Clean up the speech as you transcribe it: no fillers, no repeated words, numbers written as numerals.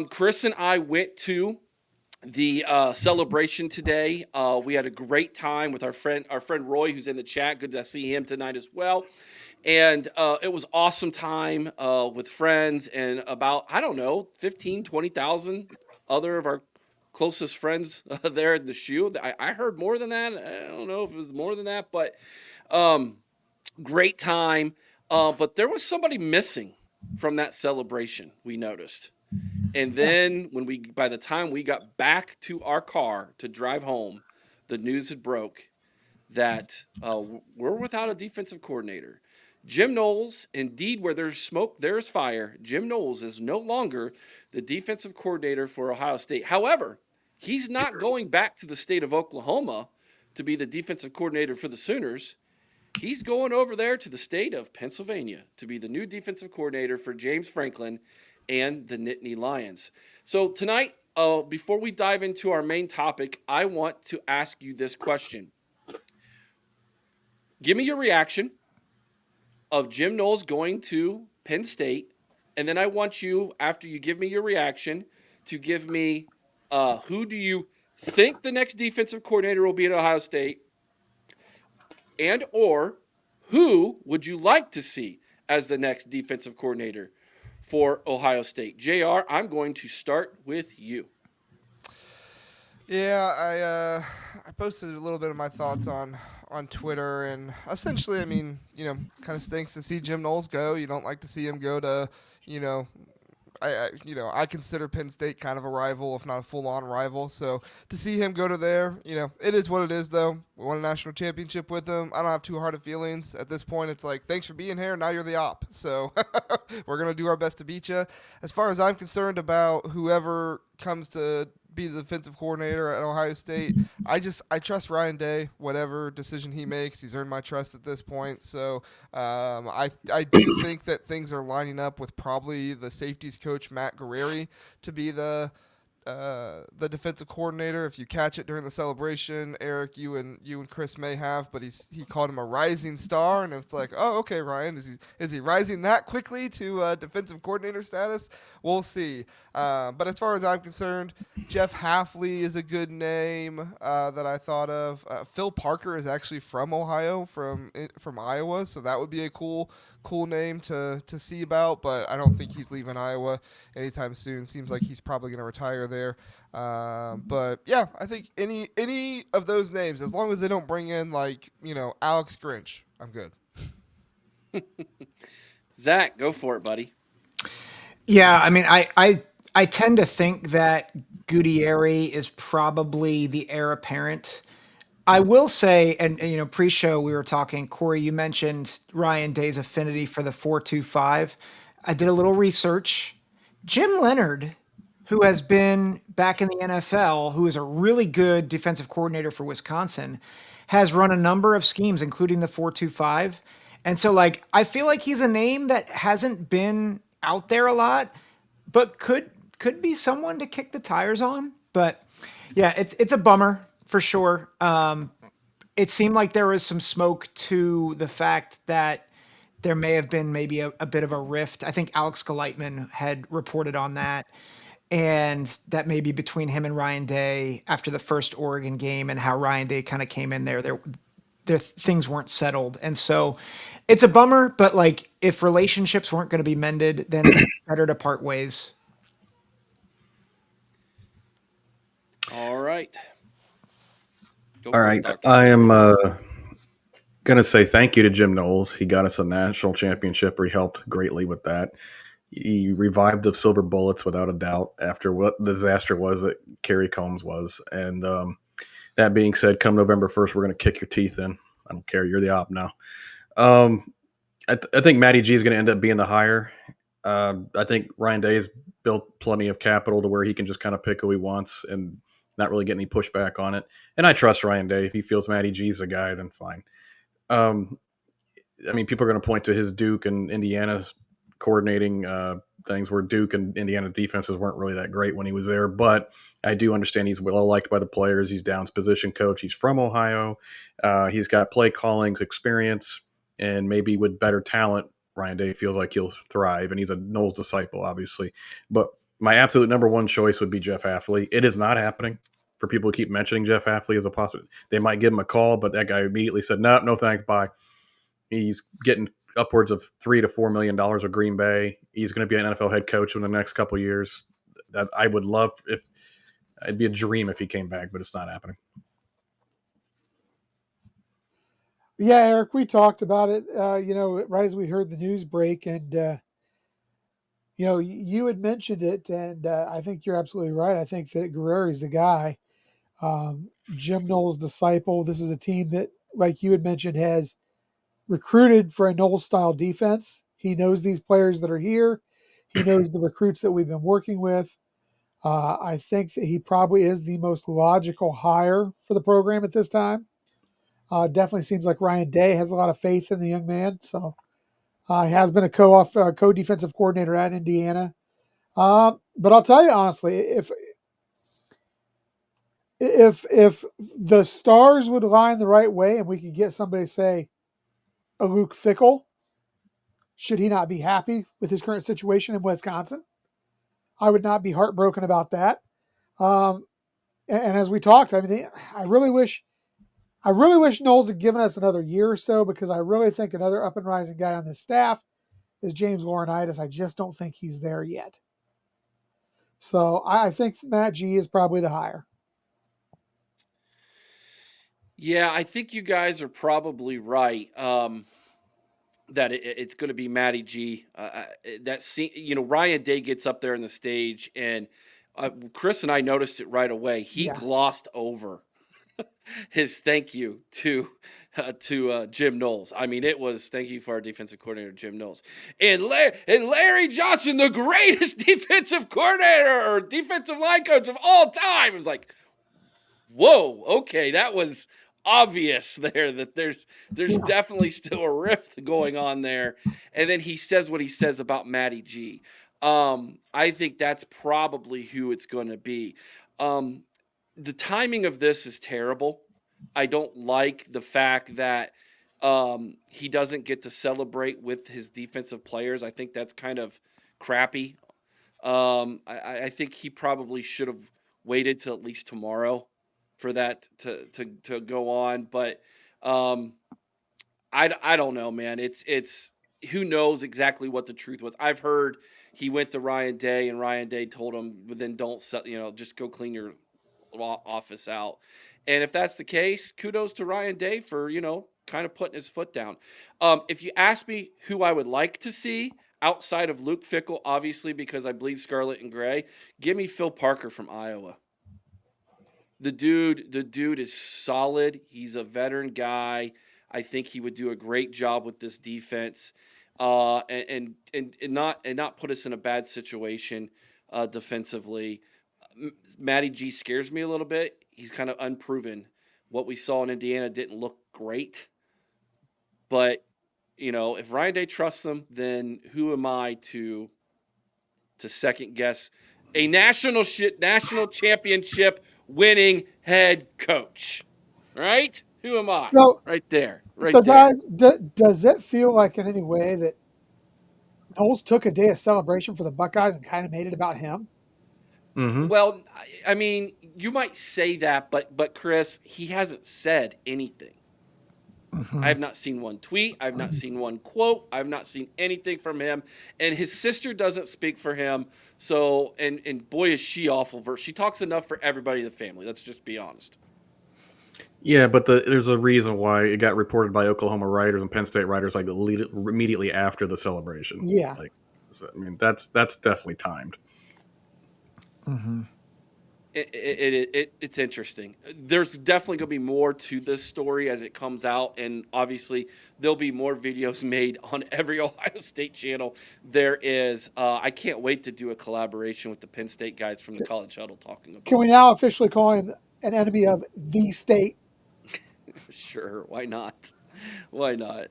Chris and I went to the celebration today. We had a great time with our friend Roy, who's in the chat. Good to see him tonight as well. And it was awesome time with friends and about, I don't know, 15, 20,000 other of our closest friends there at the shoe. I heard more than that. I don't know if it was more than that, but um, great time. But there was somebody missing from that celebration, we noticed. And then by the time we got back to our car to drive home, the news had broke that we're without a defensive coordinator. Jim Knowles, indeed, where there's smoke, there's fire. Jim Knowles is no longer the defensive coordinator for Ohio State. However, he's not going back to the state of Oklahoma to be the defensive coordinator for the Sooners. He's going over there to the state of Pennsylvania to be the new defensive coordinator for James Franklin and the Nittany Lions. So tonight, before we dive into our main topic, I want to ask you this question. Give me your reaction of Jim Knowles going to Penn State, and then I want you, after you give me your reaction, to give me who do you think the next defensive coordinator will be at Ohio State, and or who would you like to see as the next defensive coordinator for Ohio State? JR, I'm going to start with you. Yeah, I posted a little bit of my thoughts on Twitter, and essentially, I mean, kind of stinks to see Jim Knowles go. You don't like to see him go to, you know, I consider Penn State kind of a rival, if not a full-on rival. So to see him go to there, it is what it is. Though we won a national championship with him, I don't have too hard of feelings at this point. It's like, thanks for being here. Now you're the op, so we're gonna do our best to beat you. As far as I'm concerned about whoever comes to be the defensive coordinator at Ohio State, I trust Ryan Day. Whatever decision he makes, he's earned my trust at this point. So I do think that things are lining up with probably the safeties coach Matt Guerrieri to be the defensive coordinator. If you catch it during the celebration, Eric, you and Chris may have, but he called him a rising star, and it's like, oh, okay, Ryan, is he rising that quickly to defensive coordinator status? We'll see. But as far as I'm concerned, Jeff Halfley is a good name that I thought of. Phil Parker is actually from Ohio, from Iowa, so that would be a cool name to see about, but I don't think he's leaving Iowa anytime soon. Seems like he's probably going to retire there. But yeah, I think any of those names, as long as they don't bring in Alex Grinch, I'm good. Zach, go for it, buddy. Yeah, I mean, I tend to think that Guerrieri is probably the heir apparent. I will say, and pre-show we were talking, Cory, you mentioned Ryan Day's affinity for the 4-2-5. I did a little research. Jim Leonard, who has been back in the NFL, who is a really good defensive coordinator for Wisconsin, has run a number of schemes, including the 4-2-5. And so, I feel like he's a name that hasn't been out there a lot, but could be someone to kick the tires on. But yeah, it's a bummer for sure. It seemed like there was some smoke to the fact that there may have been maybe a bit of a rift. I think Alex Gleitman had reported on that, and that maybe between him and Ryan Day after the first Oregon game, and how Ryan Day kind of came in there things weren't settled. And so it's a bummer, but if relationships weren't going to be mended, then it's better to part ways. All right. Go All for right. it, Doctor. I am going to say thank you to Jim Knowles. He got us a national championship, or he helped greatly with that. He revived the Silver Bullets without a doubt after what the disaster was that Kerry Combs was. And that being said, come November 1st, we're going to kick your teeth in. I don't care. You're the op now. I think Matty G is going to end up being the hire. I think Ryan Day has built plenty of capital to where he can just kind of pick who he wants and not really get any pushback on it. And I trust Ryan Day. If he feels Matty G's a guy, then fine. I mean, people are going to point to his Duke and Indiana coordinating things where Duke and Indiana defenses weren't really that great when he was there. But I do understand he's well liked by the players. He's Downs position coach. He's from Ohio. He's got play calling experience, and maybe with better talent, Ryan Day feels like he'll thrive. And he's a Knowles disciple, obviously. But My absolute number one choice would be Jeff Hafley. It is not happening. For people who keep mentioning Jeff Hafley as a possibility, they might give him a call, but that guy immediately said, no thanks, bye. He's getting upwards of $3 to $4 million of Green Bay. He's going to be an NFL head coach in the next couple of years. That I would love if it'd be a dream if he came back, but it's not happening. Yeah, Eric, we talked about it, right as we heard the news break, and you had mentioned it, and I think you're absolutely right. I think that Guerrieri's the guy. Jim Knowles' disciple. This is a team that, like you had mentioned, has recruited for a Knowles-style defense. He knows these players that are here. He knows the recruits that we've been working with. I think that he probably is the most logical hire for the program at this time. Definitely seems like Ryan Day has a lot of faith in the young man. So he has been a co-defensive coordinator at Indiana. But I'll tell you honestly, if the stars would align the right way and we could get somebody, say, a Luke Fickell, should he not be happy with his current situation in Wisconsin? I would not be heartbroken about that. Um, and as we talked, I mean, I really wish Knowles had given us another year or so, because I really think another up and rising guy on this staff is James Laurinaitis. I just don't think he's there yet. So I think Matt G is probably the hire. Yeah, I think you guys are probably right. That it's going to be Matty G. Ryan Day gets up there on the stage, and Chris and I noticed it right away. He Yeah. glossed over his thank you to Jim Knowles. I mean, it was thank you for our defensive coordinator, Jim Knowles. And Larry Johnson, the greatest defensive coordinator or defensive line coach of all time. It was like, whoa, okay, that was obvious there that there's definitely still a rift going on there. And then he says what he says about Matty G. I think that's probably who it's going to be. The timing of this is terrible. I don't like the fact that he doesn't get to celebrate with his defensive players. I think that's kind of crappy. I think he probably should have waited till at least tomorrow for that to go on. But I don't know, man. It's who knows exactly what the truth was. I've heard he went to Ryan Day and Ryan Day told him, "Well, then don't just go clean your office out." And if that's the case, kudos to Ryan Day for kind of putting his foot down. If you ask me who I would like to see outside of Luke Fickell, obviously because I bleed scarlet and gray, give me Phil Parker from Iowa. The dude is solid. He's a veteran guy. I think he would do a great job with this defense, and not put us in a bad situation defensively. Matty G scares me a little bit. He's kind of unproven. What we saw in Indiana didn't look great, but if Ryan Day trusts him, then who am I to second guess a national championship winning head coach? Right? Who am I? So, Right there. Right so there. guys, does it feel like in any way that Knowles took a day of celebration for the Buckeyes and kind of made it about him? Mm-hmm. Well, I mean, you might say that, but Chris, he hasn't said anything. I have not seen one tweet. I've not seen one quote. I've not seen anything from him. And his sister doesn't speak for him. So, and boy, is she awful. She talks enough for everybody in the family. Let's just be honest. Yeah, but there's a reason why it got reported by Oklahoma writers and Penn State writers like immediately after the celebration. Yeah. I mean, that's definitely timed. Mm-hmm. It's interesting. There's definitely going to be more to this story as it comes out, and obviously there'll be more videos made on every Ohio State channel. There is. I can't wait to do a collaboration with the Penn State guys from the College Huddle talking about. Can we now officially call him an enemy of the state? Sure, why not? Why not?